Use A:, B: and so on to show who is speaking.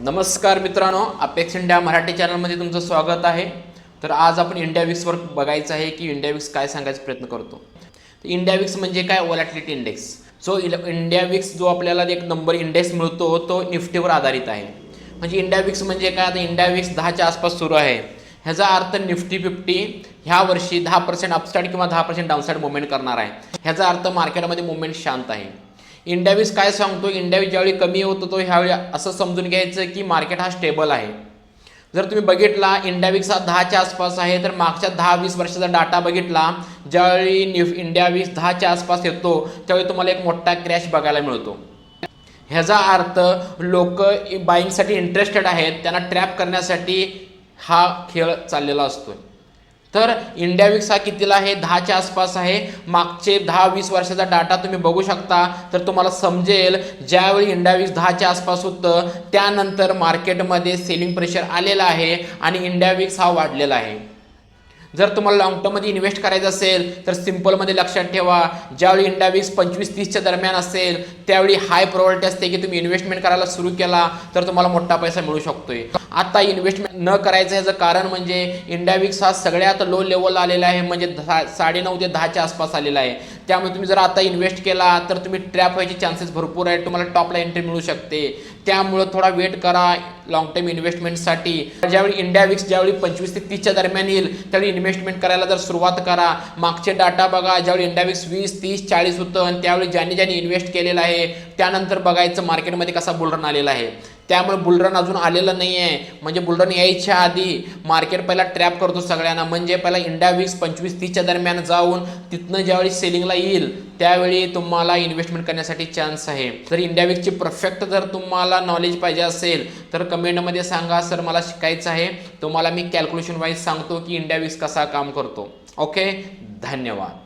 A: नमस्कार मित्रांनो, apex India Marathi चॅनलमध्ये तुमचं स्वागत आहे। तर आज आपण इंडिया विक्सवर बघायचं आहे की इंडिया विक्स काय सांगायचा प्रयत्न करतो। तर इंडिया विक्स म्हणजे काय, volatility index. So India VIX जो आपल्याला एक नंबर इंडेक्स मिळतो तो निफ्टीवर आधारित आहे। म्हणजे इंडिया विक्स म्हणजे काय, आता इंडिया विक्स 10च्या आसपास सुरू आहे, ह्याचा अर्थ निफ्टी 50 ह्या वर्षी 10% अपसाइड किंवा 10% डाऊनसाइड मुवमेंट करणार आहे। ह्याचा अर्थ मार्केटमध्ये मुवमेंट शांत आहे। इंडिया विक्स काय सांगतो, इंडिया विक्स ज्यावेळी कमी होतो तो ह्यावेळी असं समजून घ्यायचं की मार्केट हा स्टेबल आहे। जर तुम्ही बघितला इंडिया विक्स हा 10च्या आसपास आहे, तर मागच्या 10-20 वर्षाचा डाटा बघितला, ज्यावेळी इंडिया विक्स 10च्या आसपास येतो त्यावेळी तुम्हाला एक मोठा क्रॅश बघायला मिळतो। ह्याचा अर्थ लोक बाईंगसाठी इंटरेस्टेड आहेत, त्यांना ट्रॅप करण्यासाठी हा खेळ चाललेला असतो। तर इंडिया विक्स हा कितीला आहे, 10च्या आसपास आहे। मागचे 10-20 वर्षाचा डाटा तुम्ही बघू शकता, तर तुम्हाला समजेल ज्यावेळी इंडिया विक्स 10च्या आसपास होतं त्यानंतर मार्केटमध्ये सेलिंग प्रेशर आलेला आहे आणि इंडिया विक्स हा वाढलेला आहे। जर तुम्हाला लॉंग टर्ममध्ये इन्व्हेस्ट करायचं असेल तर सिंपलमध्ये लक्षात ठेवा, ज्यावेळी इंडिया विक्स 25-30च्या दरम्यान असेल त्यावेळी हाय प्रोबॅबिलिटी असते की तुम्ही इन्व्हेस्टमेंट करायला सुरू केला तर तुम्हाला मोठा पैसा मिळू शकतोय। आता इन्व्हेस्टमेंट न करायचं याचं कारण म्हणजे इंडिया विक्स हा सगळ्यात लो लेवल आलेला आहे, म्हणजे 9.5 ते 10च्या आसपास आलेला आहे। त्यामुळे तुम्ही जर आता इन्व्हेस्ट केला तर तुम्ही ट्रॅप व्हायचे चान्सेस भरपूर आहेत, तुम्हाला टॉपला एंट्री मिळू शकते। त्यामुळे थोडा वेट करा लॉंग टर्म इन्व्हेस्टमेंटसाठी। ज्यावेळी इंडिया विक्स ज्यावेळी 25 ते 30च्या दरम्यान येईल त्यावेळी इन्व्हेस्टमेंट करायला जर सुरुवात करा। मागचे डाटा बघा, ज्यावेळी इंडिया विक्स 20, 30, 40 होतं आणि त्यावेळी ज्यांनी इन्व्हेस्ट केलेलं आहे त्यानंतर बघायचं मार्केटमध्ये कसा बुलरन आलेला आहे। त्यामुळे बुलरन अजून आलेलं नाही आहे, म्हणजे बुलरन यायच्या आधी मार्केट पहिला ट्रॅप करतो सगळ्यांना। म्हणजे पहिला इंडिया विक्स 25-30च्या दरम्यान जाऊन तिथनं ज्यावेळी सेलिंगला येईल त्यावेळी तुम्हाला इन्व्हेस्टमेंट करण्यासाठी चान्स आहे। तर इंडिया विक्सची परफेक्ट जर तुम्हाला नॉलेज पाहिजे असेल तर कमेंटमध्ये सांगा, सर मला शिकायचं आहे। तुम्हाला मी कॅल्क्युलेशन वाईज सांगतो की इंडिया विक्स कसा काम करतो। ओके, धन्यवाद।